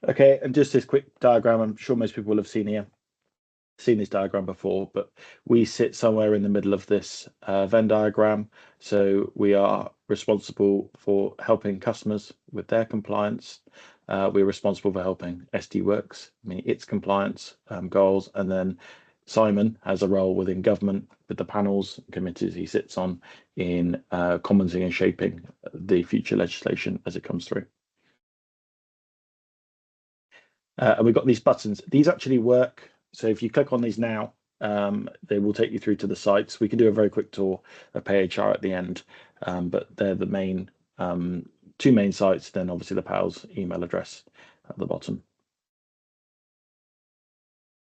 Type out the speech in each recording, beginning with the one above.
Okay, and just this quick diagram, I'm sure most people will have seen this diagram before, but we sit somewhere in the middle of this Venn diagram. So we are responsible for helping customers with their compliance. We're responsible for helping SD Worx meet its compliance goals, and then Simon has a role within government with the panels and committees he sits on in commenting and shaping the future legislation as it comes through. And we've got these buttons. These actually work. So if you click on these now, they will take you through to the sites. We can do a very quick tour of PayHR at the end, but they're the main two main sites. Then obviously the PAL's email address at the bottom.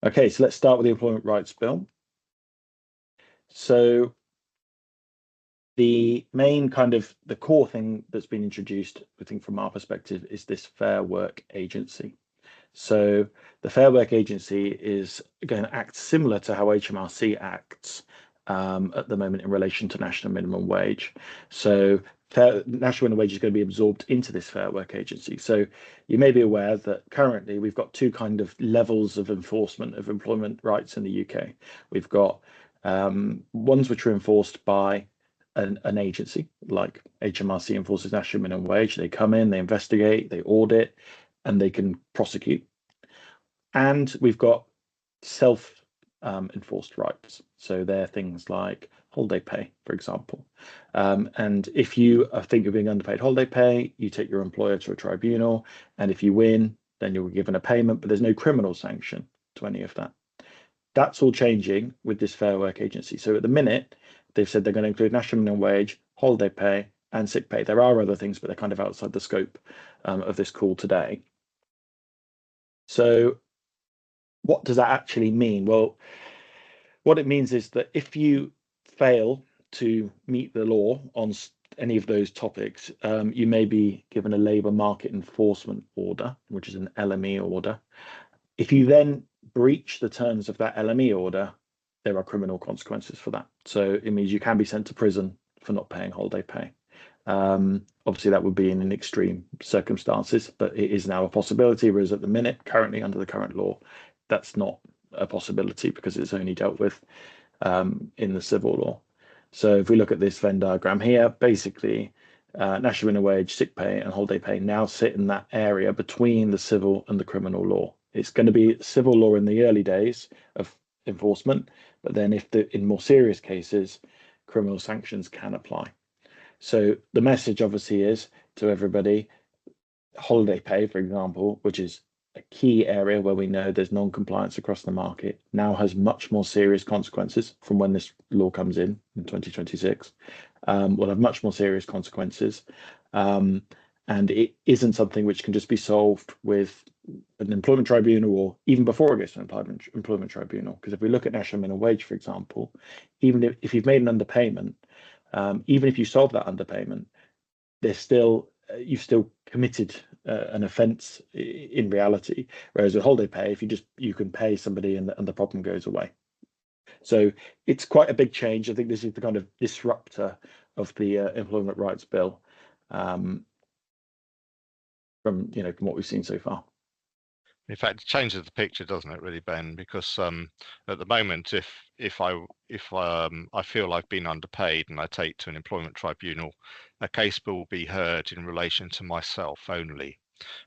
Okay, so let's start with the Employment Rights Bill. So the main the core thing that's been introduced, I think from our perspective, is this Fair Work Agency. So the Fair Work Agency is going to act similar to how HMRC acts at the moment in relation to national minimum wage. So national minimum wage is going to be absorbed into this Fair Work Agency. So you may be aware that currently we've got two kind of levels of enforcement of employment rights in the UK. We've got ones which are enforced by an agency like HMRC enforces national minimum wage. They come in, they investigate, they audit, and they can prosecute. And we've got self-enforced rights. So they're things like holiday pay, for example. And if you think you're being underpaid holiday pay, you take your employer to a tribunal. And if you win, then you're given a payment, but there's no criminal sanction to any of that. That's all changing with this Fair Work Agency. So at the minute, they've said they're going to include national minimum wage, holiday pay, and sick pay. There are other things, but they're kind of outside the scope of this call today. So what does that actually mean? Well, what it means is that if you fail to meet the law on any of those topics, you may be given a labour market enforcement order, which is an LME order. If you then breach the terms of that LME order, there are criminal consequences for that. So it means you can be sent to prison for not paying holiday pay. Obviously, that would be in extreme circumstances, but it is now a possibility, whereas at the minute, currently under the current law, that's not a possibility because it's only dealt with in the civil law. So if we look at this Venn diagram here, basically, national minimum wage, sick pay, and holiday pay now sit in that area between the civil and the criminal law. It's going to be civil law in the early days of enforcement, but then in more serious cases, criminal sanctions can apply. So the message obviously is to everybody, holiday pay, for example, which is a key area where we know there's non-compliance across the market, now has much more serious consequences from when this law comes in 2026. Will have much more serious consequences. And it isn't something which can just be solved with an employment tribunal or even before it gets to an employment tribunal. Because if we look at national minimum wage, for example, even if you've made an underpayment, even if you solve that underpayment, you've still committed an offence in reality. Whereas with holiday pay, if you can pay somebody and the problem goes away. So it's quite a big change. I think this is the kind of disruptor of the Employment Rights Bill from what we've seen so far. In fact, it changes the picture, doesn't it, really, Ben? Because at the moment, if I feel I've been underpaid and I take to an employment tribunal, a case will be heard in relation to myself only,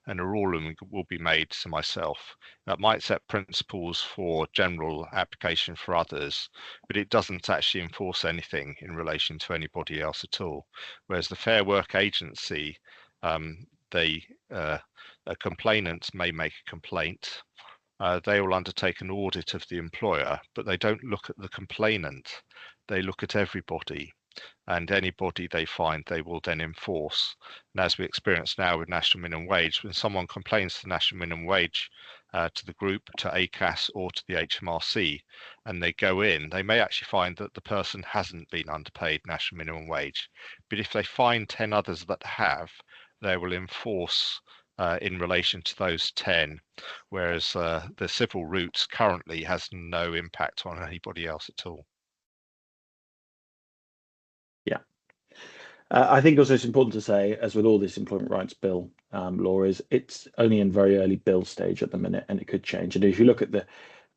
and a ruling will be made to myself. That might set principles for general application for others, but it doesn't actually enforce anything in relation to anybody else at all. Whereas the Fair Work Agency, a complainant may make a complaint. They will undertake an audit of the employer, but they don't look at the complainant. They look at everybody, and anybody they find they will then enforce. And as we experience now with national minimum wage, when someone complains to national minimum wage, to the group, to ACAS or to the HMRC, and they go in, they may actually find that the person hasn't been underpaid national minimum wage. But if they find 10 others that have, they will enforce in relation to those 10, whereas the civil route currently has no impact on anybody else at all. Yeah. I think also it's important to say, as with all this Employment Rights Bill law is it's only in very early bill stage at the minute, and it could change. And if you look at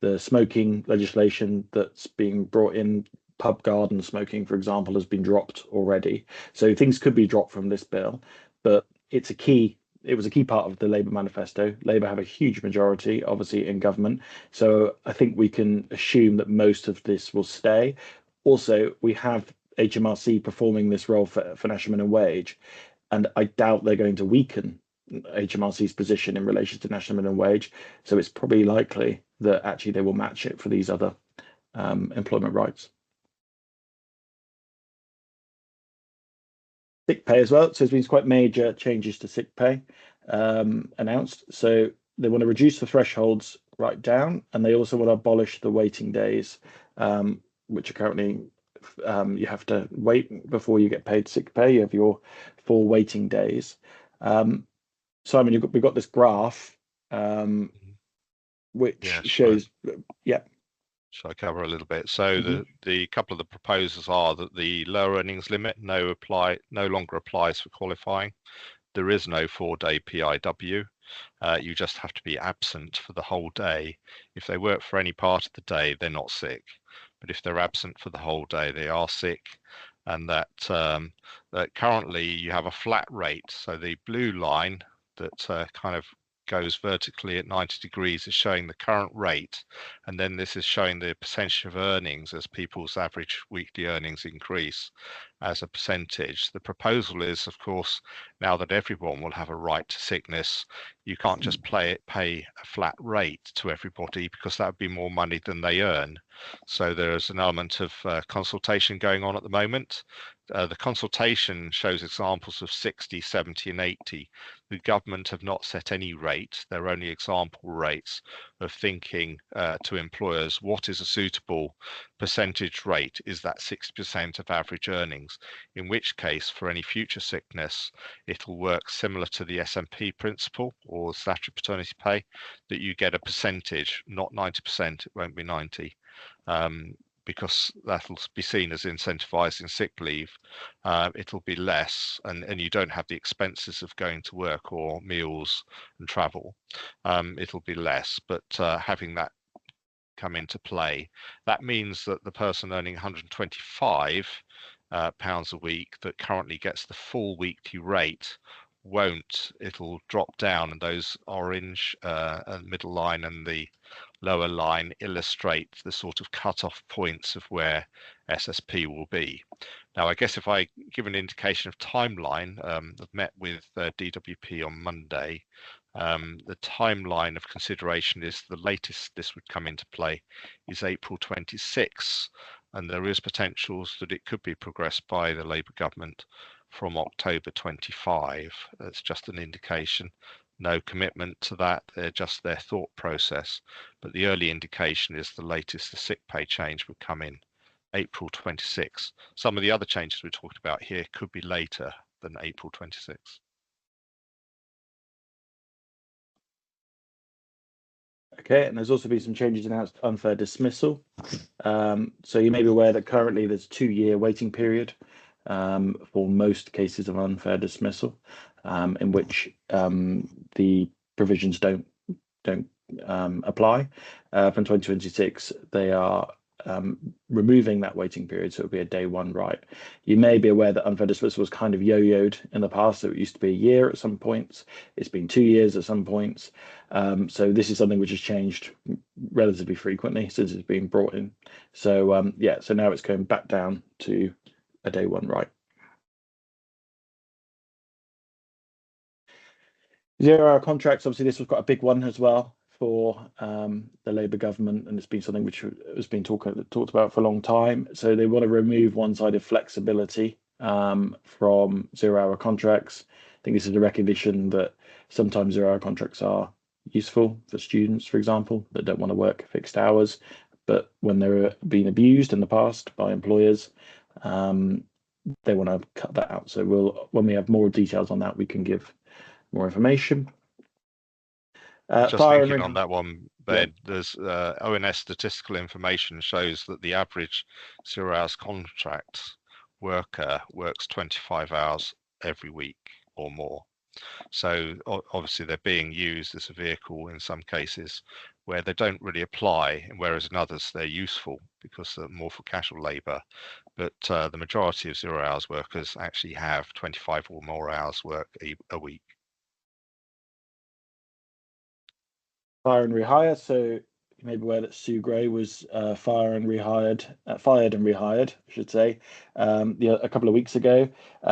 the smoking legislation that's being brought in, pub garden smoking, for example, has been dropped already. So things could be dropped from this bill, but it's a key. It was a key part of the Labour manifesto. Labour have a huge majority, obviously, in government. So I think we can assume that most of this will stay. Also, we have HMRC performing this role for national minimum wage, and I doubt they're going to weaken HMRC's position in relation to national minimum wage. So it's probably likely that actually they will match it for these other employment rights. Sick pay as well. So there's been quite major changes to sick pay announced. So they want to reduce the thresholds right down, and they also want to abolish the waiting days, which are currently you have to wait before you get paid sick pay. You have your 4 waiting days. Simon, we've got this graph which shows, yeah. Shall I cover a little bit? So the couple of the proposals are that the lower earnings limit no longer applies for qualifying. There is no 4-day PIW. You just have to be absent for the whole day. If they work for any part of the day, they're not sick. But if they're absent for the whole day, they are sick. And that currently you have a flat rate. So the blue line that kind of goes vertically at 90 degrees is showing the current rate, and then this is showing the percentage of earnings as people's average weekly earnings increase as a percentage. The proposal is, of course, now that everyone will have a right to sickness, you can't just pay a flat rate to everybody, because that would be more money than they earn. So there's an element of consultation going on at the moment. The consultation shows examples of 60, 70 and 80. The government have not set any rate. They're only example rates of thinking to employers what is a suitable percentage rate. Is that 60% of average earnings? In which case, for any future sickness, it'll work similar to the SMP principle or statutory paternity pay, that you get a percentage, not 90%. It won't be 90. Because that'll be seen as incentivizing sick leave. It'll be less, and you don't have the expenses of going to work or meals and travel. It'll be less, but having that come into play, that means that the person earning 125 pounds a week that currently gets the full weekly rate won't. It'll drop down, and those orange middle line and the lower line illustrate the sort of cut-off points of where SSP will be. Now, I guess if I give an indication of timeline, I've met with DWP on Monday. The timeline of consideration is the latest this would come into play is April 26, and there is potentials that it could be progressed by the Labour government from October 25. That's just an indication. No commitment to that, they're just their thought process. But the early indication is the latest, the sick pay change would come in April 26. Some of the other changes we talked about here could be later than April 26. Okay, and there's also been some changes announced unfair dismissal. So you may be aware that currently there's a 2-year waiting period for most cases of unfair dismissal, in which the provisions don't apply. From 2026, they are removing that waiting period, so it'll be a day one right. You may be aware that unfair dismissal was kind of yo-yoed in the past, so it used to be a year at some points, it's been 2 years at some points. So this is something which has changed relatively frequently since it's been brought in. So yeah, so now it's going back down to a day one right. 0-hour contracts, obviously this was quite a big one as well for the Labour government, and it's been something which has been talked about for a long time. So they want to remove one-sided flexibility from 0-hour contracts. I think this is a recognition that sometimes 0-hour contracts are useful for students, for example, that don't want to work fixed hours, but when they're being abused in the past by employers, they want to cut that out. So when we have more details on that, we can give more information. Just thinking on that one, Ben, yeah. There's ONS statistical information shows that the average 0 hours contract worker works 25 hours every week or more. So obviously they're being used as a vehicle in some cases where they don't really apply, whereas in others they're useful because they're more for casual labour. But the majority of 0 hours workers actually have 25 or more hours work a week. Fire and rehire. So you may be aware that Sue Gray was fired and rehired, I should say, a couple of weeks ago.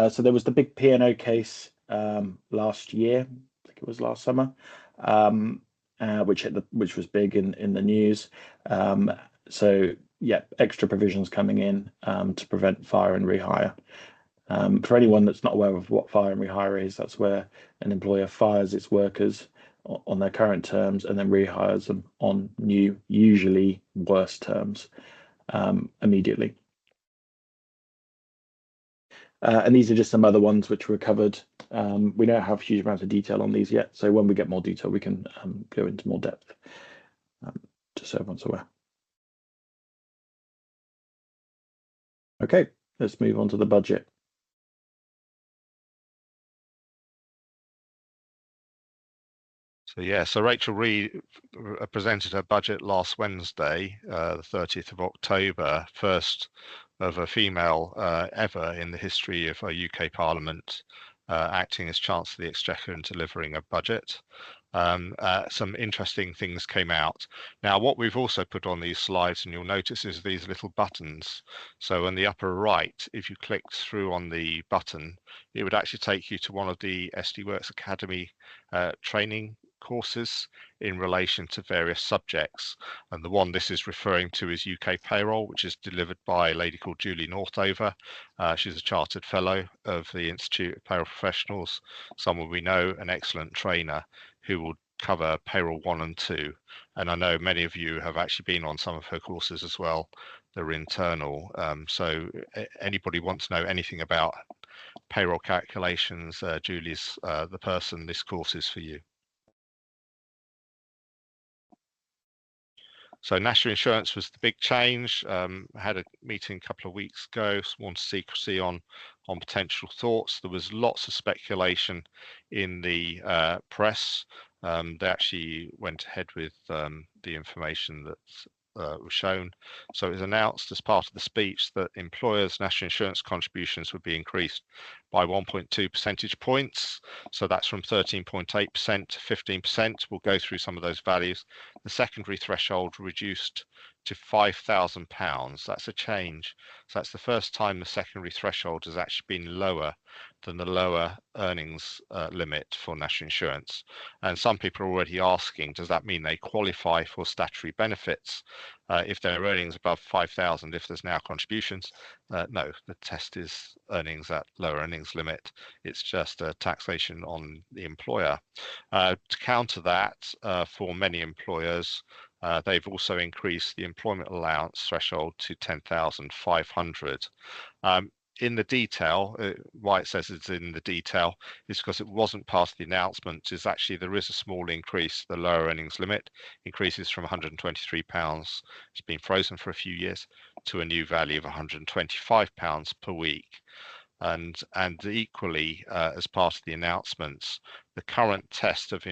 So there was the big P&O case last year, I think it was last summer, which was big in the news. So yeah, extra provisions coming in to prevent fire and rehire. For anyone that's not aware of what fire and rehire is, that's where an employer fires its workers on their current terms and then rehires them on new, usually worse terms immediately. And these are just some other ones which were covered. We don't have huge amounts of detail on these yet, so when we get more detail, we can go into more depth, just so everyone's aware. Okay, let's move on to the budget. So yeah, so Rachel Reed presented her budget last Wednesday, the 30th of October, first of a female ever in the history of a UK Parliament acting as Chancellor of the Exchequer and delivering a budget. Some interesting things came out. Now, what we've also put on these slides, and you'll notice, is these little buttons. So in the upper right, if you clicked through on the button, it would actually take you to one of the SD Worx Academy training courses in relation to various subjects. And the one this is referring to is UK payroll, which is delivered by a lady called Julie Northover. She's a chartered fellow of the Institute of Payroll Professionals, someone we know, an excellent trainer who will cover payroll 1 and 2. And I know many of you have actually been on some of her courses as well. They're internal. So anybody wants to know anything about payroll calculations, Julie's the person this course is for you. So national insurance was the big change. I had a meeting a couple of weeks ago, sworn to secrecy on potential thoughts. There was lots of speculation in the press. They actually went ahead with the information that was shown. So it was announced as part of the speech that employers' national insurance contributions would be increased by 1.2 percentage points. So that's from 13.8% to 15%. We'll go through some of those values. The secondary threshold reduced to £5,000. That's a change. So that's the first time the secondary threshold has actually been lower than the lower earnings limit for national insurance. And some people are already asking, does that mean they qualify for statutory benefits if their earnings above 5,000, if there's now contributions? No, the test is earnings at lower earnings limit. It's just a taxation on the employer. To counter that, for many employers, they've also increased the employment allowance threshold to 10,500. In the detail, why it says it's in the detail is because it wasn't part of the announcement. Is actually there is a small increase. The lower earnings limit increases from £123, it's been frozen for a few years, to a new value of £125 per week. And equally, as part of the announcements, the current test of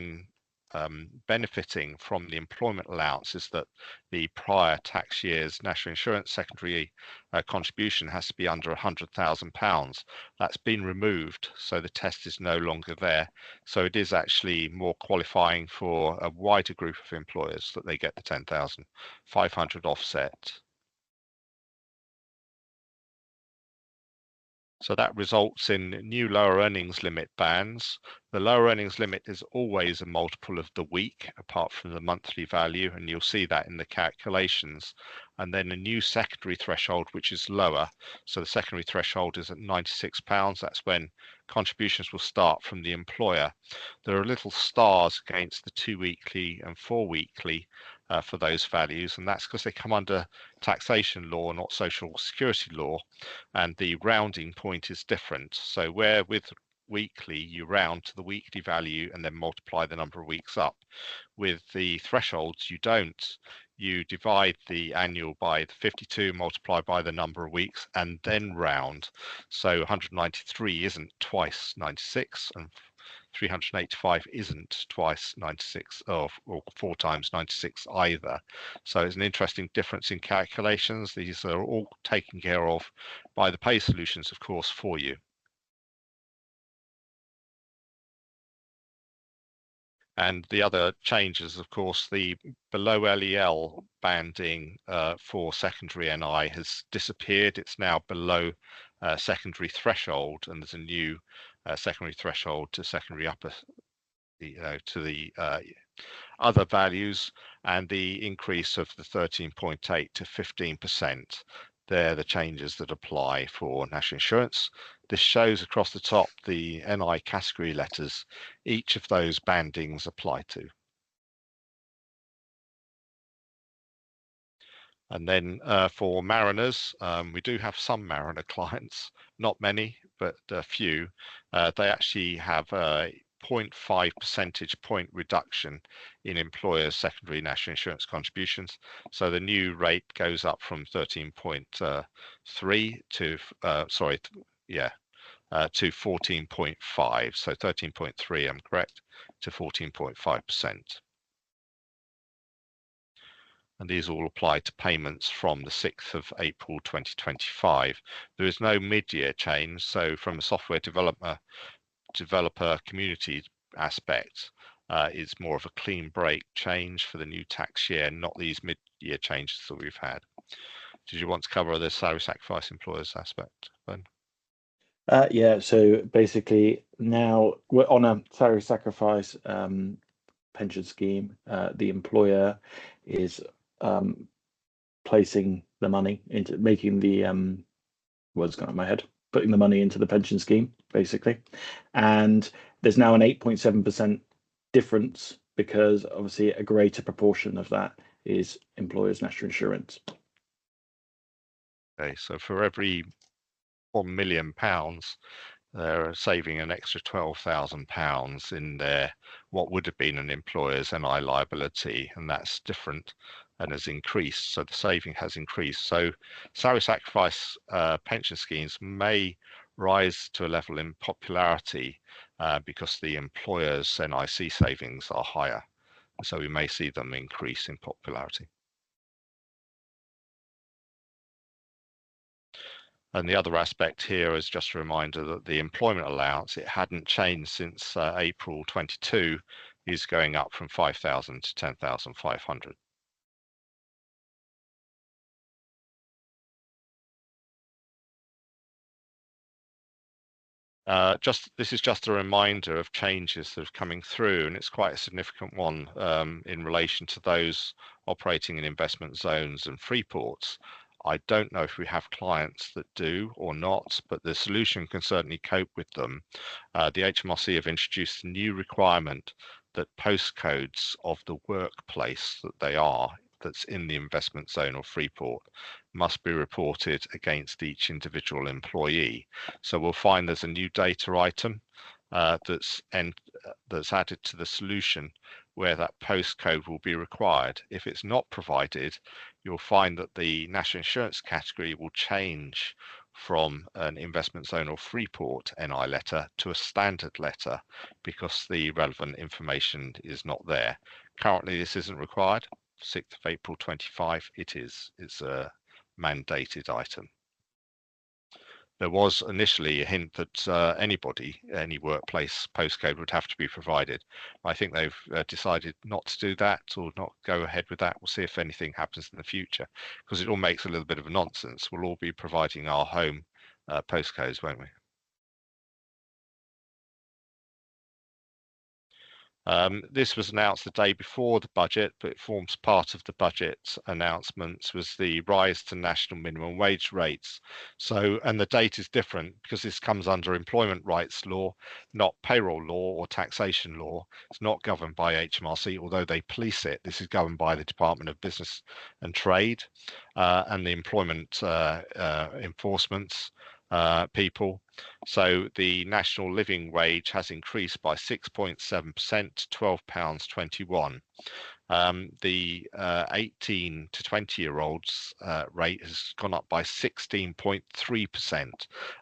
benefiting from the employment allowance is that the prior tax year's national insurance secondary contribution has to be under £100,000. That's been removed, so the test is no longer there. So it is actually more qualifying for a wider group of employers that they get the 10,500 offset. So that results in new lower earnings limit bands. The lower earnings limit is always a multiple of the week, apart from the monthly value, and you'll see that in the calculations. And then a new secondary threshold, which is lower. So the secondary threshold is at £96. That's when contributions will start from the employer. There are little stars against the 2 weekly and 4 weekly for those values, and that's because they come under taxation law, not social security law, and the rounding point is different. So where with weekly you round to the weekly value and then multiply the number of weeks up, with the thresholds you don't. You divide the annual by the 52, multiply by the number of weeks, and then round. So 193 isn't twice 96, and 385 isn't twice 96 or 4 times 96 either. So it's an interesting difference in calculations. These are all taken care of by the pay solutions, of course, for you. And the other changes, of course, the below LEL banding for secondary NI has disappeared. It's now below secondary threshold, and there's a new secondary threshold to secondary upper, to the other values, and the increase of the 13.8 to 15%. They're the changes that apply for national insurance. This shows across the top the NI category letters each of those bandings apply to. And then for mariners, we do have some mariner clients, not many, but a few. They actually have a 0.5 percentage point reduction in employers' secondary national insurance contributions. So the new rate goes up from 13.3 to, to 14.5. So 13.3, I'm correct, to 14.5%. And these all apply to payments from the 6th of April 2025. There is no mid-year change, so from a software developer community aspect, it's more of a clean break change for the new tax year, not these mid-year changes that we've had. Did you want to cover the salary sacrifice employers aspect, Ben? Yeah, so basically now we're on a salary sacrifice pension scheme. The employer is placing the money into making the words gone out of my head, putting the money into the pension scheme, basically. And there's now an 8.7% difference because obviously a greater proportion of that is employers' national insurance. Okay, so for every £1 million, they're saving an extra £12,000 in their what would have been an employer's NI liability, and that's different and has increased. So the saving has increased. So salary sacrifice pension schemes may rise to a level in popularity because the employer's NIC savings are higher. So we may see them increase in popularity. And the other aspect here is just a reminder that the employment allowance, it hadn't changed since April 22, is going up from 5,000 to 10,500. This is just a reminder of changes that are coming through, and it's quite a significant one in relation to those operating in investment zones and free ports. I don't know if we have clients that do or not, but the solution can certainly cope with them. The HMRC have introduced a new requirement that postcodes of the workplace that they are, that's in the investment zone or free port, must be reported against each individual employee. So we'll find there's a new data item that's added to the solution where that postcode will be required. If it's not provided, you'll find that the national insurance category will change from an investment zone or free port NI letter to a standard letter because the relevant information is not there. Currently, this isn't required. 6th of April 25, it is. It's a mandated item. There was initially a hint that any workplace postcode would have to be provided. I think they've decided not to do that or not go ahead with that. We'll see if anything happens in the future, because it all makes a little bit of a nonsense. We'll all be providing our home postcodes, won't we? This was announced the day before the budget, but it forms part of the budget announcements, was the rise to national minimum wage rates. So, and the date is different because this comes under employment rights law, not payroll law or taxation law. It's not governed by HMRC, although they police it. This is governed by the Department of Business and Trade and the employment enforcements people. So the national living wage has increased by 6.7% to £12.21. The 18 to 20-year-olds rate has gone up by 16.3%.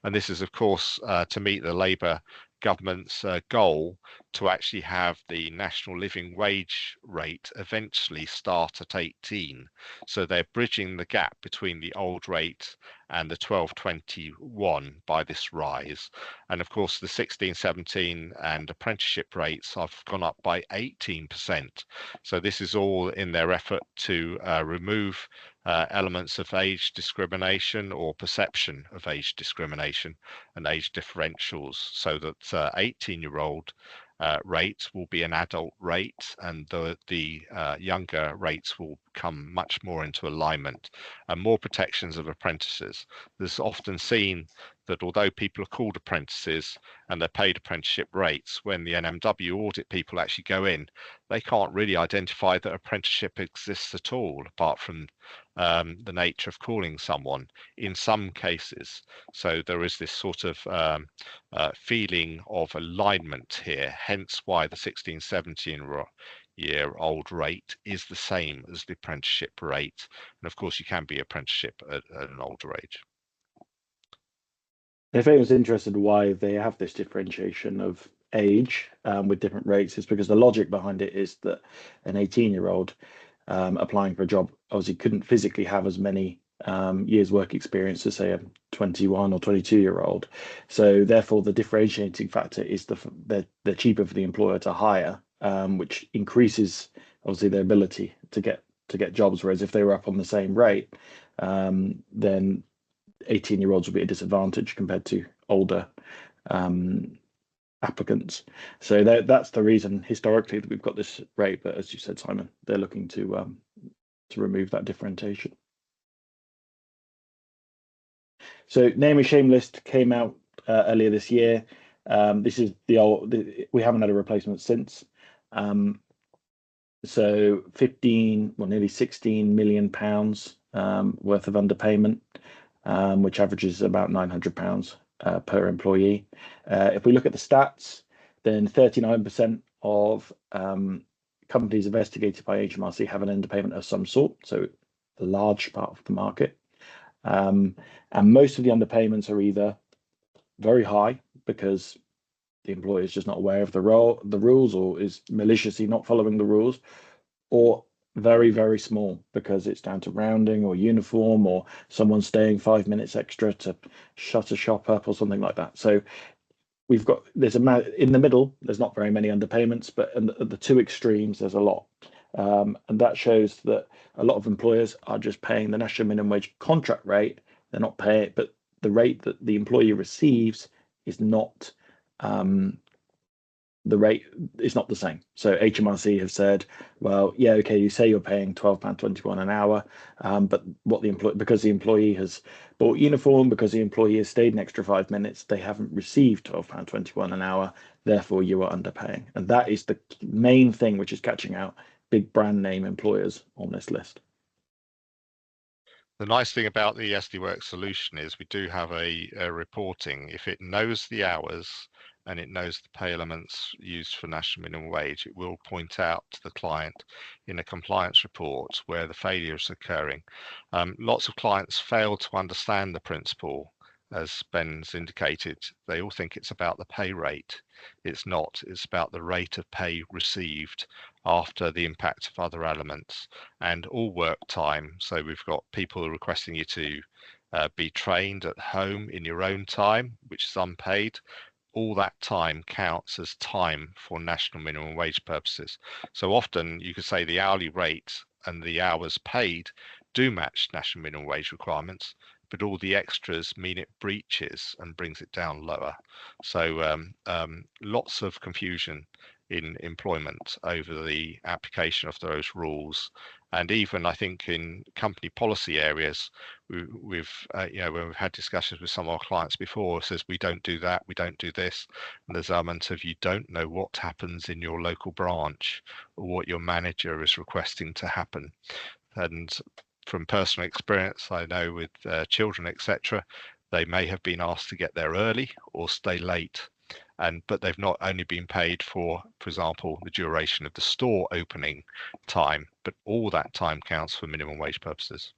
And this is, of course, to meet the Labour government's goal to actually have the national living wage rate eventually start at 18. So they're bridging the gap between the old rate and the 12.21 by this rise. And of course, the 16, 17 and apprenticeship rates have gone up by 18%. So this is all in their effort to remove elements of age discrimination or perception of age discrimination and age differentials, so that 18-year-old rate will be an adult rate, and the younger rates will come much more into alignment, and more protections of apprentices. There's often seen that although people are called apprentices and they're paid apprenticeship rates, when the NMW audit people actually go in, they can't really identify that apprenticeship exists at all, apart from the nature of calling someone in some cases. So there is this sort of feeling of alignment here, hence why the 16, 17-year-old rate is the same as the apprenticeship rate. And of course, you can be apprenticeship at an older age. If anyone's interested why they have this differentiation of age with different rates, is because the logic behind it is that an 18-year-old applying for a job obviously couldn't physically have as many years work experience as say a 21 or 22-year-old. So therefore the differentiating factor is they're cheaper for the employer to hire, which increases obviously their ability to get jobs. Whereas if they were up on the same rate, then 18-year-olds would be at a disadvantage compared to older applicants. So that's the reason historically that we've got this rate. But as you said, Simon, they're looking to remove that differentiation. So name and shame list came out earlier this year. This is we haven't had a replacement since. So 15, well, nearly 16 million pounds worth of underpayment, which averages about £900 per employee. If we look at the stats, then 39% of companies investigated by HMRC have an underpayment of some sort, so a large part of the market. And most of the underpayments are either very high because the employer is just not aware of the rules or is maliciously not following the rules, or very, very small because it's down to rounding or uniform or someone staying 5 minutes extra to shut a shop up or something like that. So there's in the middle, there's not very many underpayments, but at the two extremes, there's a lot. And that shows that a lot of employers are just paying the national minimum wage contract rate. They're not paying it, but the rate that the employee receives is not the rate is not the same. So HMRC have said, well, yeah, okay, you say you're paying £12.21 an hour, but because the employee has bought uniform, because the employee has stayed an extra 5 minutes, they haven't received £12.21 an hour, therefore you are underpaying. And that is the main thing which is catching out big brand name employers on this list. The nice thing about the Worx solution is we do have a reporting. If it knows the hours and it knows the pay elements used for national minimum wage, it will point out to the client in a compliance report where the failure is occurring. Lots of clients fail to understand the principle. As Ben's indicated, they all think it's about the pay rate. It's not. It's about the rate of pay received after the impact of other elements and all work time. So we've got people requesting you to be trained at home in your own time, which is unpaid. All that time counts as time for national minimum wage purposes. So often you could say the hourly rate and the hours paid do match national minimum wage requirements, but all the extras mean it breaches and brings it down lower. So lots of confusion in employment over the application of those rules. And even I think in company policy areas, when we've had discussions with some of our clients before, it says we don't do that, we don't do this. And there's elements of you don't know what happens in your local branch or what your manager is requesting to happen. And from personal experience, I know with children, etc., they may have been asked to get there early or stay late. But they've not only been paid for example, the duration of the store opening time, but all that time counts for minimum wage purposes.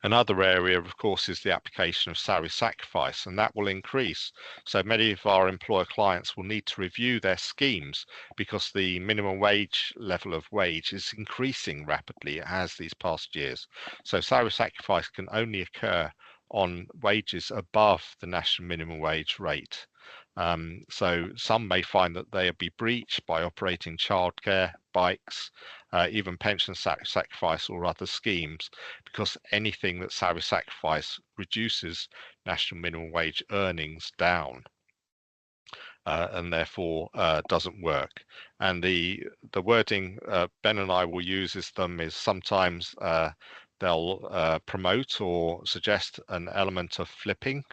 Another area, of course, is the application of salary sacrifice, and that will increase. So many of our employer clients will need to review their schemes because the minimum wage level of wage is increasing rapidly. It has these past years. So salary sacrifice can only occur on wages above the national minimum wage rate. So some may find that they'll be breached by operating childcare, bikes, even pension sacrifice or other schemes, because anything that salary sacrifice reduces national minimum wage earnings down. And therefore doesn't work. And the wording Ben and I will use is sometimes they'll promote or suggest an element of flipping.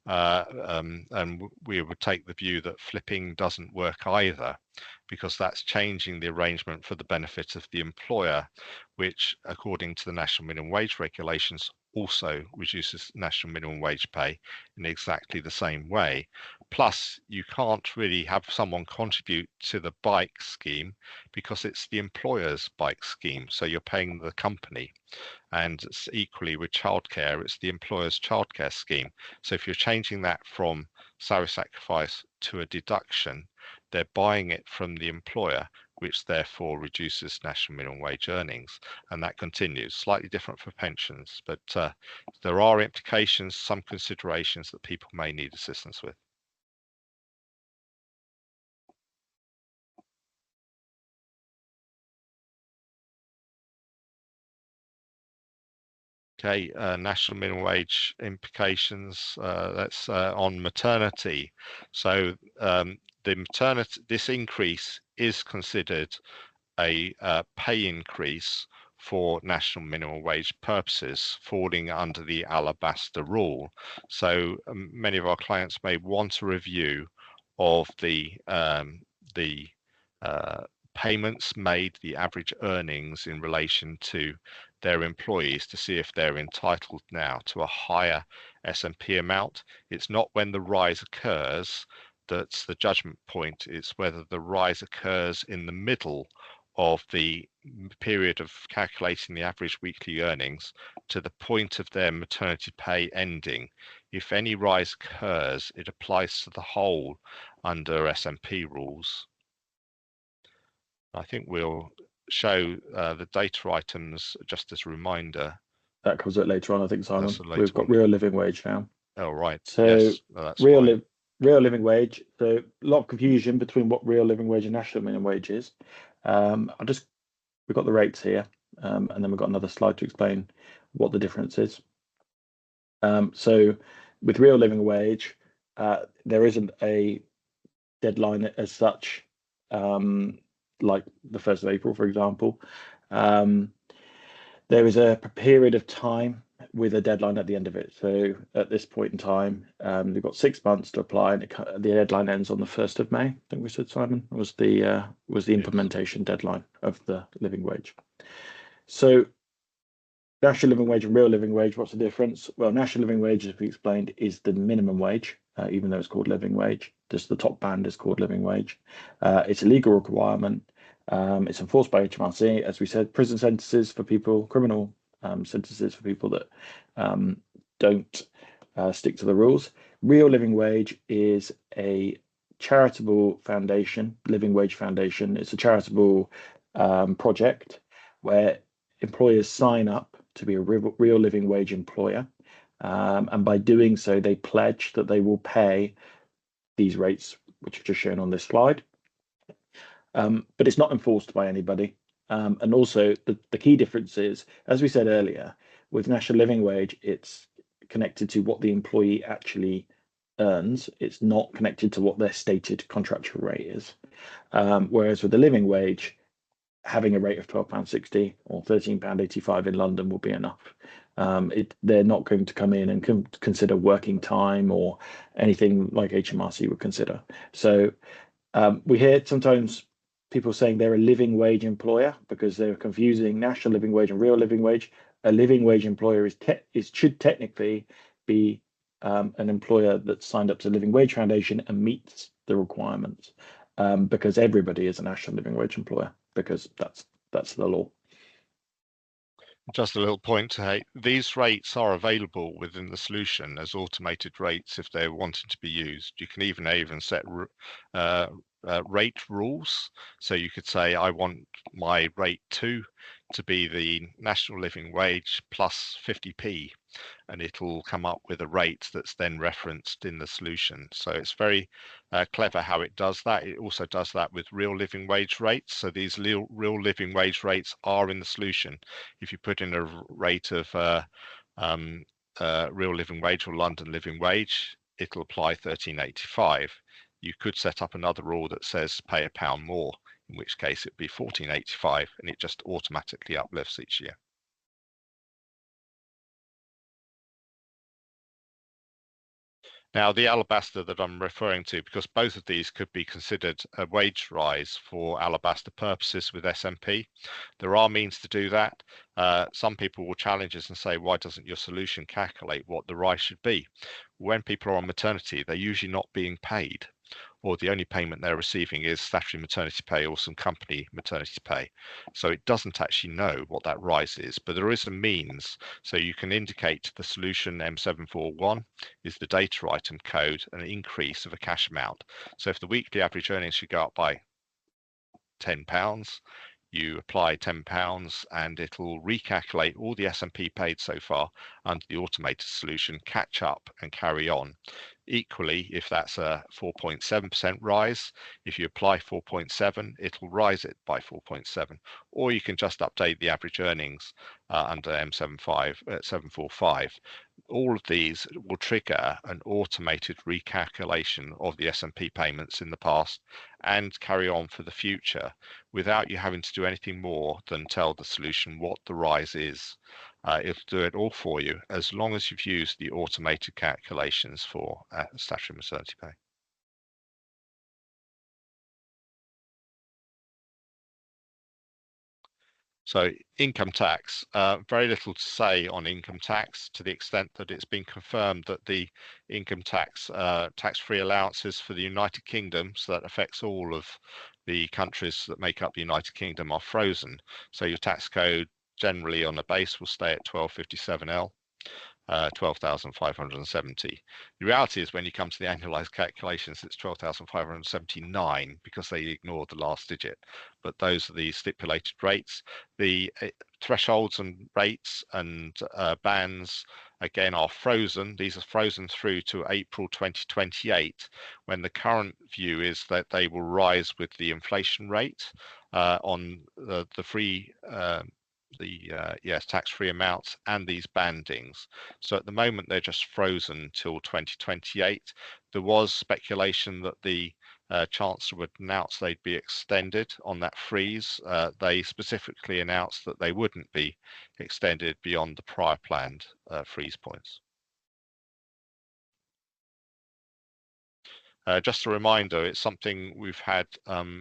And we would take the view that flipping doesn't work either, because that's changing the arrangement for the benefit of the employer, which, according to the national minimum wage regulations, also reduces national minimum wage pay in exactly the same way. Plus, you can't really have someone contribute to the bike scheme because it's the employer's bike scheme, so you're paying the company. And equally with childcare, it's the employer's childcare scheme. So if you're changing that from salary sacrifice to a deduction, they're buying it from the employer, which therefore reduces national minimum wage earnings. And that continues. Slightly different for pensions, but there are implications, some considerations that people may need assistance with. Okay, national minimum wage implications. That's on maternity. So this increase is considered a pay increase for national minimum wage purposes, falling under the alabaster rule. So many of our clients may want a review of the payments made, the average earnings in relation to their employees, to see if they're entitled now to a higher S&P amount. It's not when the rise occurs that's the judgment point. It's whether the rise occurs in the middle of the period of calculating the average weekly earnings to the point of their maternity pay ending. If any rise occurs, it applies to the whole under S&P rules. I think we'll show the data items just as a reminder. That comes out later on, I think, Simon. We've got one. real living wage now. Oh, right. So yes, that's real living wage. So a lot of confusion between what real living wage and national minimum wage is. We've got the rates here, and then we've got another slide to explain what the difference is. So with real living wage, there isn't a deadline as such, like the 1st of April, for example. There is a period of time with a deadline at the end of it. So at this point in time, we've got 6 months to apply, and the deadline ends on the 1st of May. I think we said, Simon, was the implementation deadline of the living wage. So national living wage and real living wage, what's the difference? Well, national living wage, as we explained, is the minimum wage, even though it's called living wage. Just the top band is called living wage. It's a legal requirement. It's enforced by HMRC, as we said. Prison sentences for people, criminal sentences for people that don't stick to the rules. Real living wage is a charitable foundation, Living Wage Foundation. It's a charitable project where employers sign up to be a real living wage employer, and by doing so, they pledge that they will pay these rates, which are just shown on this slide. But it's not enforced by anybody. And also, the key difference is, as we said earlier, with national living wage, it's connected to what the employee actually earns. It's not connected to what their stated contractual rate is. Whereas with the living wage, having a rate of £12.60 or £13.85 in London will be enough. They're not going to come in and consider working time or anything like HMRC would consider. So we hear sometimes people saying they're a living wage employer because they're confusing national living wage and real living wage. A living wage employer should technically be an employer that's signed up to the Living Wage Foundation and meets the requirements, because everybody is a national living wage employer, because that's the law. Just a little point to hey, these rates are available within the solution as automated rates if they're wanting to be used. You can even set rate rules. So you could say, I want my rate 2 to be the national living wage plus 50p, and it'll come up with a rate that's then referenced in the solution. So it's very clever how it does that. It also does that with real living wage rates. So these real living wage rates are in the solution. If you put in a rate of real living wage or London living wage, it'll apply 13.85. You could set up another rule that says pay £1 more, in which case it'd be 14.85, and it just automatically uplifts each year. Now, the alabaster that I'm referring to, because both of these could be considered a wage rise for alabaster purposes with SMP, there are means to do that. Some people will challenge us and say, why doesn't your solution calculate what the rise should be? When people are on maternity, they're usually not being paid, or the only payment they're receiving is statutory maternity pay or some company maternity pay. So it doesn't actually know what that rise is, but there is a means. So you can indicate the solution M741 is the data item code, an increase of a cash amount. So if the weekly average earnings should go up by £10, you apply £10 and it'll recalculate all the S&P paid so far under the automated solution, catch up and carry on. Equally, if that's a 4.7% rise, if you apply 4.7, it'll rise it by 4.7. Or you can just update the average earnings under M745. All of these will trigger an automated recalculation of the S&P payments in the past and carry on for the future without you having to do anything more than tell the solution what the rise is. It'll do it all for you as long as you've used the automated calculations for statutory maternity pay. So income tax, very little to say on income tax to the extent that it's been confirmed that the income tax tax-free allowances for the United Kingdom, so that affects all of the countries that make up the United Kingdom, are frozen. So your tax code generally on the base will stay at 1257L. 12,570. The reality is when you come to the annualized calculations, it's 12,579 because they ignore the last digit. But those are the stipulated rates. The thresholds and rates and bands, again, are frozen. These are frozen through to April 2028, when the current view is that they will rise with the inflation rate on the free tax-free amounts and these bandings. So at the moment they're just frozen till 2028. There was speculation that the Chancellor would announce they'd be extended on that freeze. They specifically announced that they wouldn't be extended beyond the prior planned freeze points. Just a reminder, it's something we've had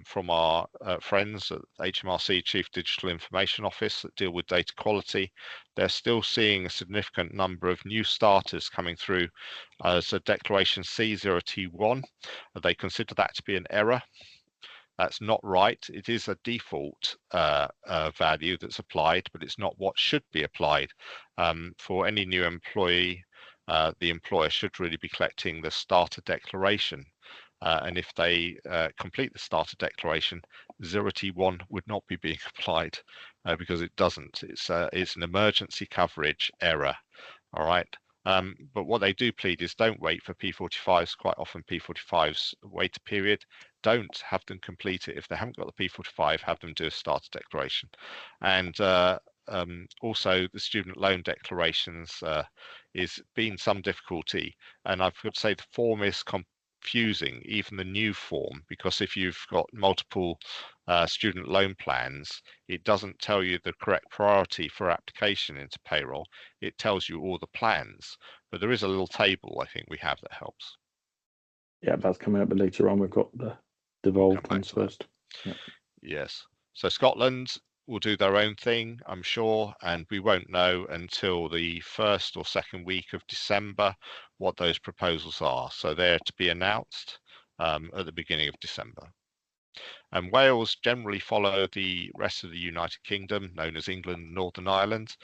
from our friends at HMRC Chief Digital Information Office that deal with data quality. They're still seeing a significant number of new starters coming through as a declaration C0T1. They consider that to be an error. That's not right. It is a default value that's applied, but it's not what should be applied. For any new employee, the employer should really be collecting the starter declaration. And if they complete the starter declaration, 0T1 would not be being applied because it doesn't. It's an emergency coverage error. All right. But what they do plead is don't wait for P45s. Quite often P45s wait a period. Don't have them complete it. If they haven't got the P45, have them do a starter declaration. And also the student loan declarations is been some difficulty. And I've got to say the form is confusing, even the new form, because if you've got multiple student loan plans, it doesn't tell you the correct priority for application into payroll. It tells you all the plans, but there is a little table I think we have that helps. Yeah, that's coming up, but later on we've got the devolved ones first. Yeah. Yes. So Scotland will do their own thing, I'm sure, and we won't know until the first or second week of December what those proposals are. So they're to be announced at the beginning of December. And Wales generally follow the rest of the United Kingdom, known as England and Northern Ireland.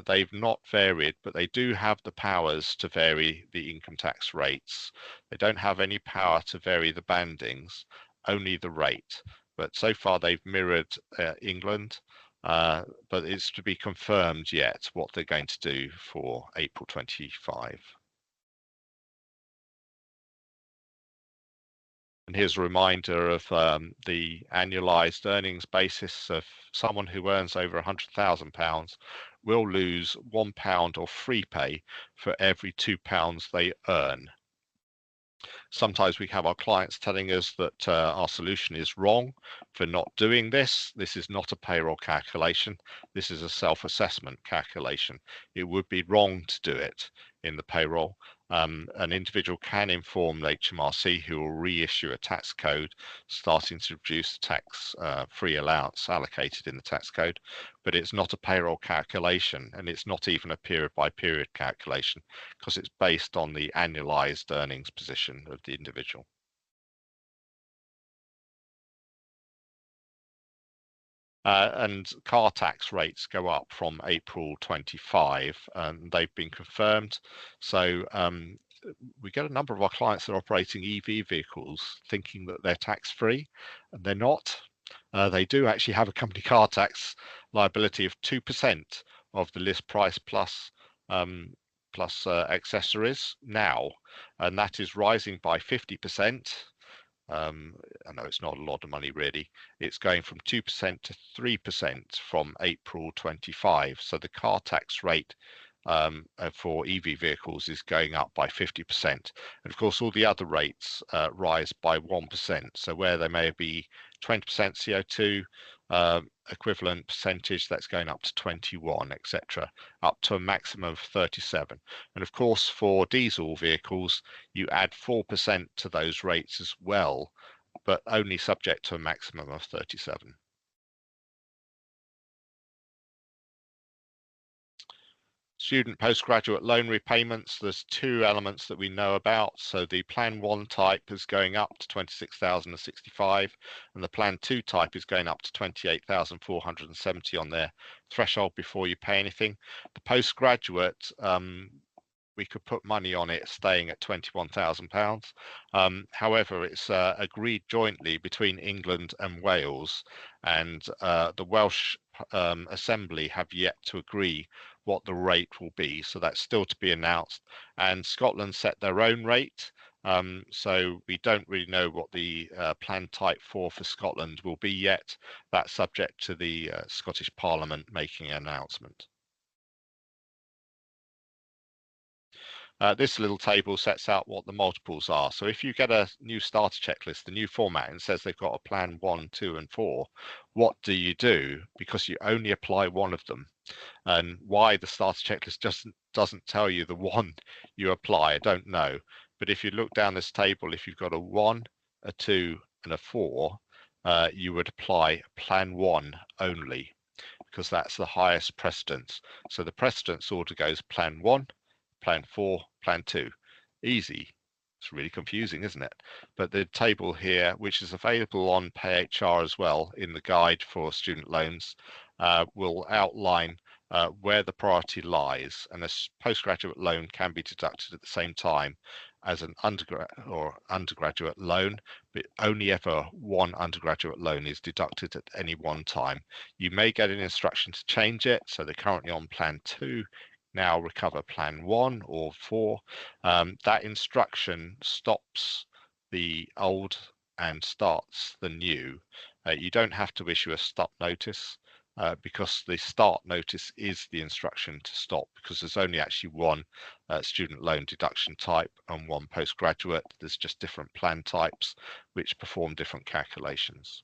They've not varied, but they do have the powers to vary the income tax rates. They don't have any power to vary the bandings, only the rate. But so far they've mirrored England, but it's to be confirmed yet what they're going to do for April 25. And here's a reminder of the annualized earnings basis of someone who earns over £100,000 will lose £1 or free pay for every £2 they earn. Sometimes we have our clients telling us that our solution is wrong for not doing this. This is not a payroll calculation. This is a self-assessment calculation. It would be wrong to do it in the payroll. An individual can inform the HMRC, who will reissue a tax code starting to reduce the tax-free allowance allocated in the tax code, but it's not a payroll calculation, and it's not even a period-by-period calculation because it's based on the annualized earnings position of the individual. And car tax rates go up from April 25, and they've been confirmed. So we get a number of our clients that are operating EV vehicles thinking that they're tax-free, and they're not. They do actually have a company car tax liability of 2% of the list price plus accessories now, and that is rising by 50%. I know it's not a lot of money really. It's going from 2% to 3% from April 25. So the car tax rate for EV vehicles is going up by 50%. And of course, all the other rates rise by 1%. So where there may be 20% CO2 equivalent percentage, that's going up to 21, etc., up to a maximum of 37. And of course, for diesel vehicles, you add 4% to those rates as well, but only subject to a maximum of 37. Student postgraduate loan repayments, there's two elements that we know about. So the Plan 1 type is going up to 26,065, and the Plan 2 type is going up to 28,470 on their threshold before you pay anything. The postgraduate, we could put money on it staying at £21,000. However, it's agreed jointly between England and Wales, and the Welsh Assembly have yet to agree what the rate will be, so that's still to be announced. And Scotland set their own rate, so we don't really know what the Plan Type 4 for Scotland will be yet. That's subject to the Scottish Parliament making an announcement. This little table sets out what the multiples are. So if you get a new starter checklist, the new format, and it says they've got a plan 1, 2, and 4, what do you do? Because you only apply one of them. And why the starter checklist just doesn't tell you the one you apply, I don't know. But if you look down this table, if you've got a 1, a 2, and a 4, you would apply plan 1 only, because that's the highest precedence. So the precedence order goes plan 1, plan 4, plan 2. Easy. It's really confusing, isn't it? But the table here, which is available on PayHR as well in the guide for student loans, will outline where the priority lies, and a postgraduate loan can be deducted at the same time as an undergraduate loan, but only ever one undergraduate loan is deducted at any one time. You may get an instruction to change it, so they're currently on plan 2, now recover plan 1 or 4. That instruction stops the old and starts the new. You don't have to issue a stop notice because the start notice is the instruction to stop, because there's only actually one student loan deduction type and one postgraduate. There's just different plan types which perform different calculations.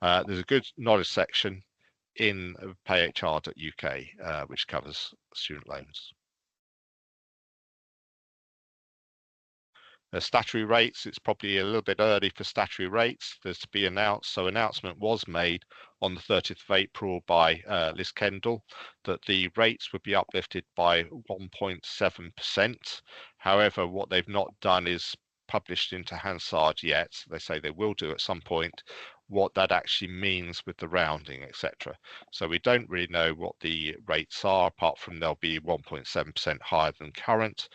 There's a good knowledge section in payhr.uk, which covers student loans. Statutory rates, it's probably a little bit early for statutory rates. There's to be announced. So announcement was made on the 30th of April by Liz Kendall that the rates would be uplifted by 1.7%. However, what they've not done is published into Hansard yet. They say they will do at some point what that actually means with the rounding, etc. So we don't really know what the rates are, apart from they'll be 1.7% higher than current,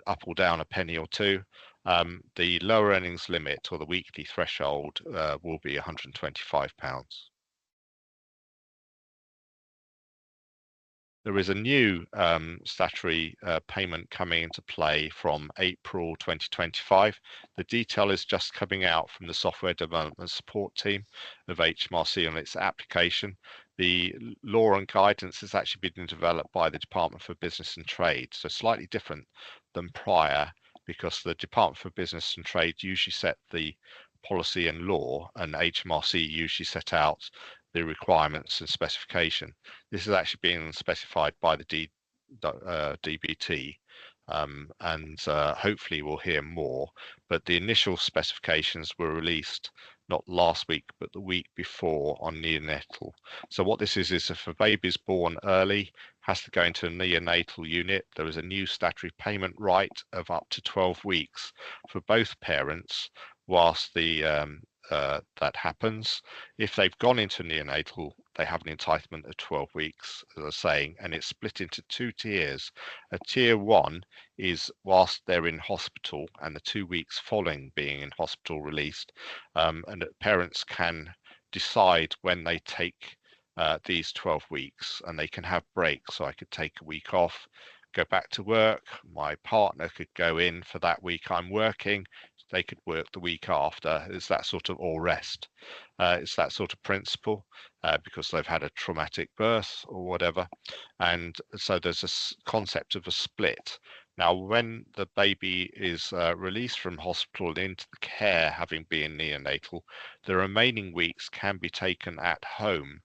up or down a penny or two. The lower earnings limit, or the weekly threshold, will be £125. There is a new statutory payment coming into play from April 2025. The detail is just coming out from the software development support team of HMRC on its application. The law and guidance has actually been developed by the Department for Business and Trade, so slightly different than prior, because the Department for Business and Trade usually set the policy and law, and HMRC usually set out the requirements and specification. This is actually being specified by the DBT, and hopefully we'll hear more. But the initial specifications were released not last week, but the week before on neonatal. So what this is if a baby is born early, has to go into a neonatal unit, there is a new statutory payment right of up to 12 weeks for both parents whilst that happens. If they've gone into neonatal, they have an entitlement of 12 weeks, as I was saying, and it's split into two tiers. A tier one is whilst they're in hospital and the 2 weeks following being in hospital released, and that parents can decide when they take these 12 weeks, and they can have breaks. So I could take a week off, go back to work, my partner could go in for that week I'm working, they could work the week after. It's that sort of all rest. It's that sort of principle, because they've had a traumatic birth or whatever. And so there's a concept of a split. Now, when the baby is released from hospital into the care, having been neonatal, the remaining weeks can be taken at home,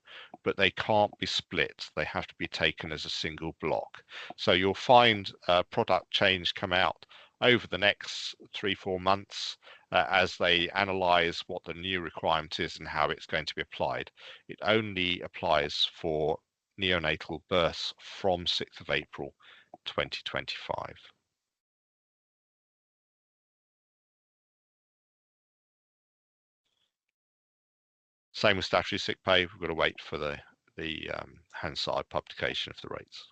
but they can't be split. They have to be taken as a single block. So you'll find product change come out over the next 3-4 months as they analyze what the new requirement is and how it's going to be applied. It only applies for neonatal births from 6th of April 2025. Same with statutory sick pay, we've got to wait for the Hansard publication of the rates.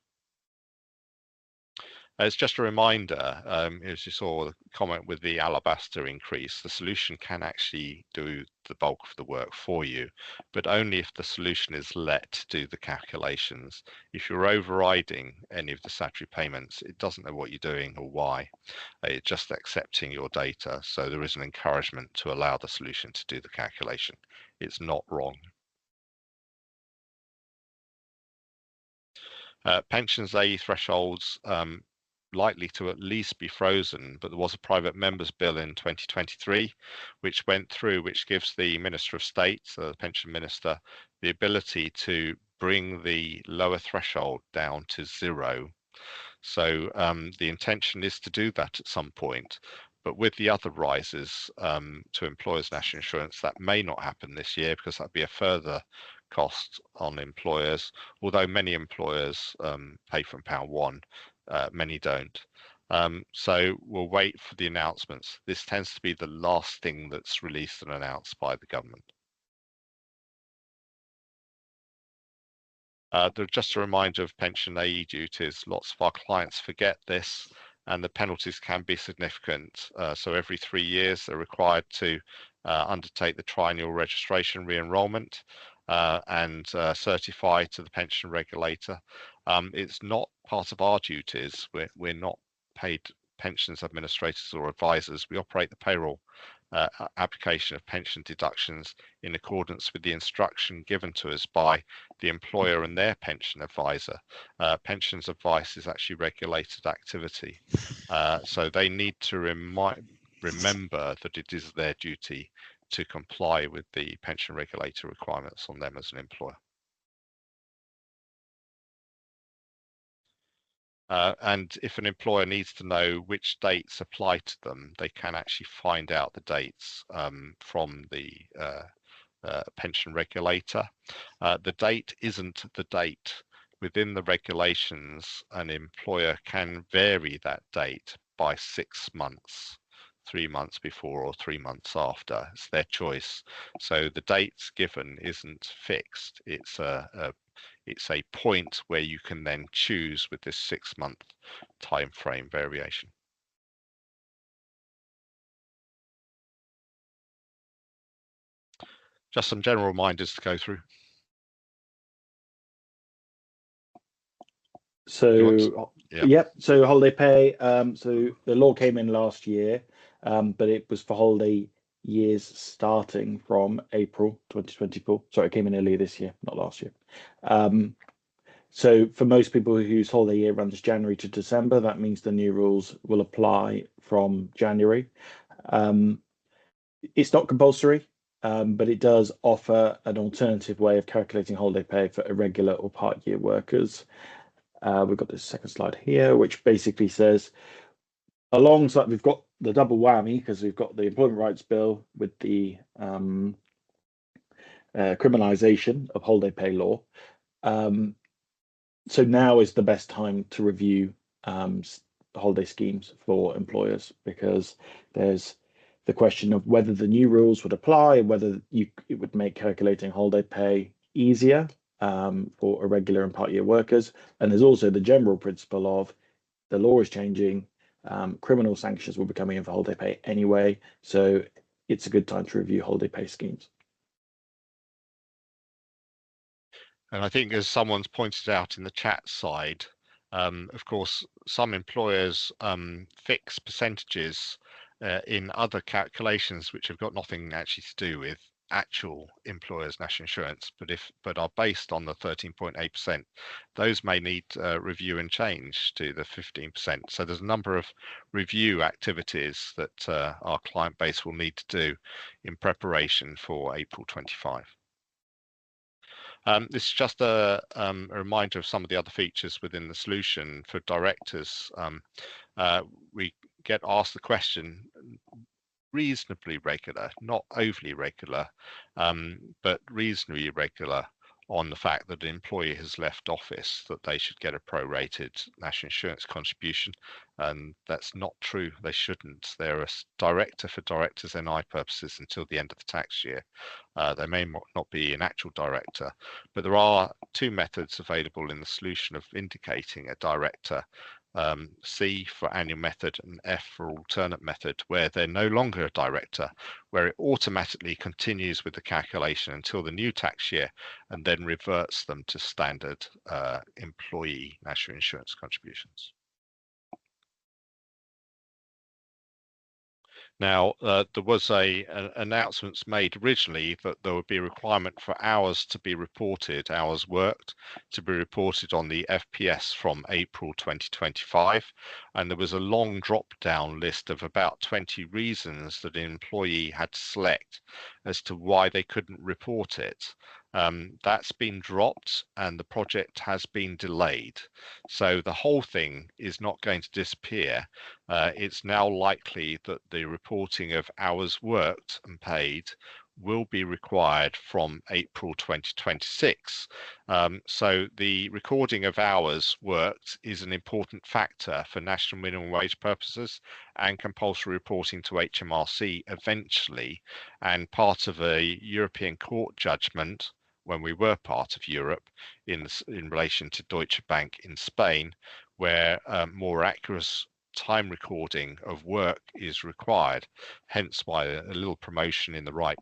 It's just a reminder, as you saw the comment with the alabaster increase, the solution can actually do the bulk of the work for you, but only if the solution is let to do the calculations. If you're overriding any of the statutory payments, it doesn't know what you're doing or why. It's just accepting your data. So there is an encouragement to allow the solution to do the calculation. It's not wrong. Pensions AE thresholds, likely to at least be frozen, but there was a private members bill in 2023 which went through, which gives the Minister of State, so the pension minister, the ability to bring the lower threshold down to 0. So the intention is to do that at some point, but with the other rises to employers' national insurance, that may not happen this year, because that'd be a further cost on employers, although many employers pay from pound one. Many don't. So we'll wait for the announcements. This tends to be the last thing that's released and announced by the government. Just a reminder of pension AE duties. Lots of our clients forget this, and the penalties can be significant. So every 3 years, they're required to undertake the triennial registration re-enrollment and certify to the pension regulator. It's not part of our duties. We're not paid pensions administrators or advisors. We operate the payroll application of pension deductions in accordance with the instruction given to us by the employer and their pension advisor. Pensions advice is actually regulated activity, so they need to remember that it is their duty to comply with the pension regulator requirements on them as an employer. And if an employer needs to know which dates apply to them, they can actually find out the dates from the pension regulator. The date isn't the date. Within the regulations, an employer can vary that date by 6 months. 3 months before or 3 months after. It's their choice. So the dates given isn't fixed. It's a point where you can then choose with this 6-month time frame variation. Just some general reminders to go through. So, yep. So holiday pay. So the law came in last year, but it was for holiday years starting from April 2024. Sorry, it came in earlier this year, not last year. So for most people whose holiday year runs January to December, that means the new rules will apply from January. It's not compulsory, but it does offer an alternative way of calculating holiday pay for irregular or part-year workers. We've got this second slide here, which basically says, alongside, we've got the double whammy because we've got the Employment Rights Bill with the criminalisation of holiday pay law. So now is the best time to review holiday schemes for employers, because there's the question of whether the new rules would apply, whether it would make calculating holiday pay easier for irregular and part-year workers. And there's also the general principle of the law is changing, criminal sanctions will be coming in for holiday pay anyway, so it's a good time to review holiday pay schemes. And I think, as someone's pointed out in the chat side, of course, some employers fix percentages in other calculations which have got nothing actually to do with actual employers' national insurance, but are based on the 13.8%. Those may need review and change to the 15%. So there's a number of review activities that our client base will need to do in preparation for April 25. This is just a reminder of some of the other features within the solution for directors. We get asked the question reasonably regular, not overly regular, but reasonably regular, on the fact that an employee has left office, that they should get a prorated national insurance contribution. And that's not true. They shouldn't. They're a director for directors' NI purposes until the end of the tax year. They may not be an actual director, but there are two methods available in the solution of indicating a director. C for annual method and F for alternate method, where they're no longer a director, where it automatically continues with the calculation until the new tax year and then reverts them to standard employee national insurance contributions. Now, there was announcements made originally that there would be a requirement for hours to be reported, hours worked, to be reported on the FPS from April 2025. And there was a long drop-down list of about 20 reasons that an employee had to select as to why they couldn't report it. That's been dropped and the project has been delayed. So the whole thing is not going to disappear. It's now likely that the reporting of hours worked and paid will be required from April 2026. So the recording of hours worked is an important factor for national minimum wage purposes and compulsory reporting to HMRC eventually, and part of a European court judgment when we were part of Europe in relation to Deutsche Bank in Spain, where more accurate time recording of work is required, hence why a little promotion in the right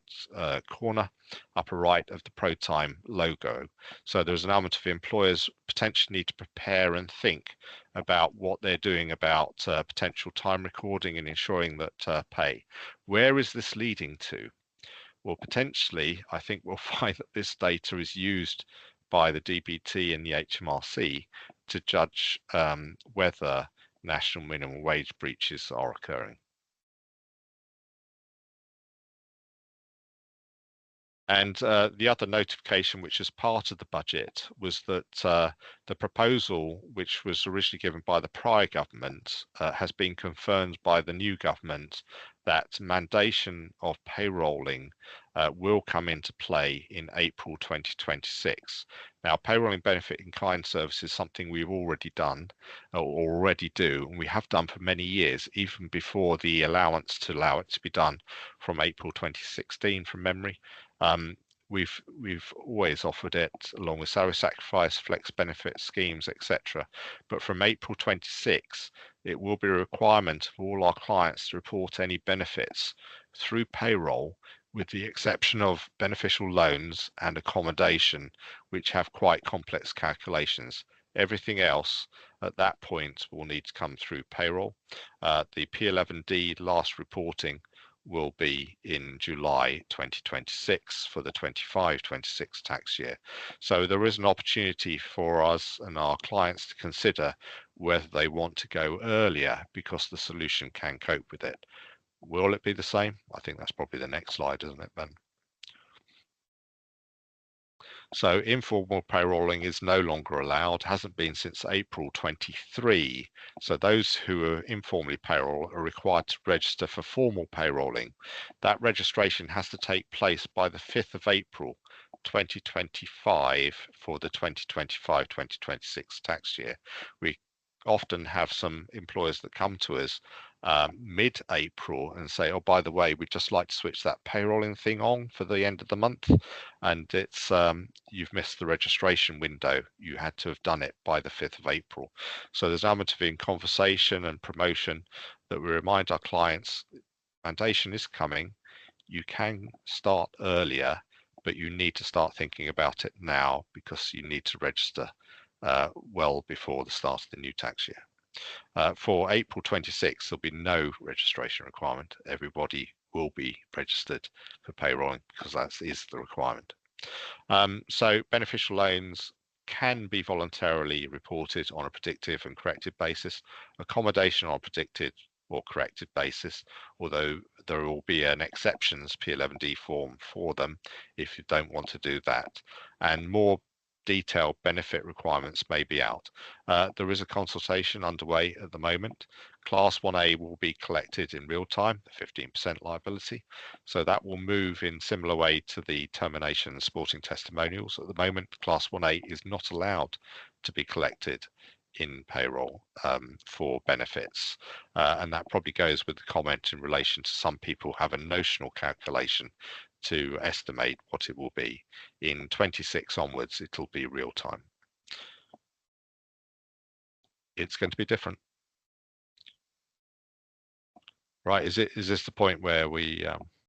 corner, upper right of the ProTime logo. So there's an element of employers potentially need to prepare and think about what they're doing about potential time recording and ensuring that pay. Where is this leading to? Well, potentially, I think we'll find that this data is used by the DBT and the HMRC to judge whether national minimum wage breaches are occurring. And the other notification, which is part of the budget, was that the proposal, which was originally given by the prior government, has been confirmed by the new government, that mandation of payrolling will come into play in April 2026. Now, payrolling benefit in kind service is something we've already done or already do, and we have done for many years, even before the allowance to allow it to be done from April 2016 from memory. We've always offered it along with salary sacrifice, flex benefit schemes, etc. But from April 26, it will be a requirement of all our clients to report any benefits through payroll, with the exception of beneficial loans and accommodation, which have quite complex calculations. Everything else at that point will need to come through payroll. The P11D last reporting will be in July 2026 for the 25-26 tax year. So there is an opportunity for us and our clients to consider whether they want to go earlier because the solution can cope with it. Will it be the same? I think that's probably the next slide, isn't it, Ben? So informal payrolling is no longer allowed, hasn't been since April 23. So those who are informally payroll are required to register for formal payrolling. That registration has to take place by the 5th of April 2025 for the 2025-2026 tax year. We often have some employers that come to us mid-April and say, oh, by the way, we'd just like to switch that payrolling thing on for the end of the month, and it's you've missed the registration window. You had to have done it by the 5th of April. So there's an element of in conversation and promotion that we remind our clients, mandation is coming. You can start earlier, but you need to start thinking about it now because you need to register well before the start of the new tax year. For April 26, there'll be no registration requirement. Everybody will be registered for payrolling because that is the requirement. So beneficial loans can be voluntarily reported on a predictive and corrected basis. Accommodation on a predicted or corrected basis, although there will be an exceptions P11D form for them if you don't want to do that. And more detailed benefit requirements may be out. There is a consultation underway at the moment. Class 1A will be collected in real time, 15% liability. So that will move in similar way to the termination and sporting testimonials. At the moment, Class 1A is not allowed to be collected in payroll for benefits. And that probably goes with the comment in relation to some people have a notional calculation to estimate what it will be. In 26 onwards, it'll be real time. It's going to be different. Right, is this the point where we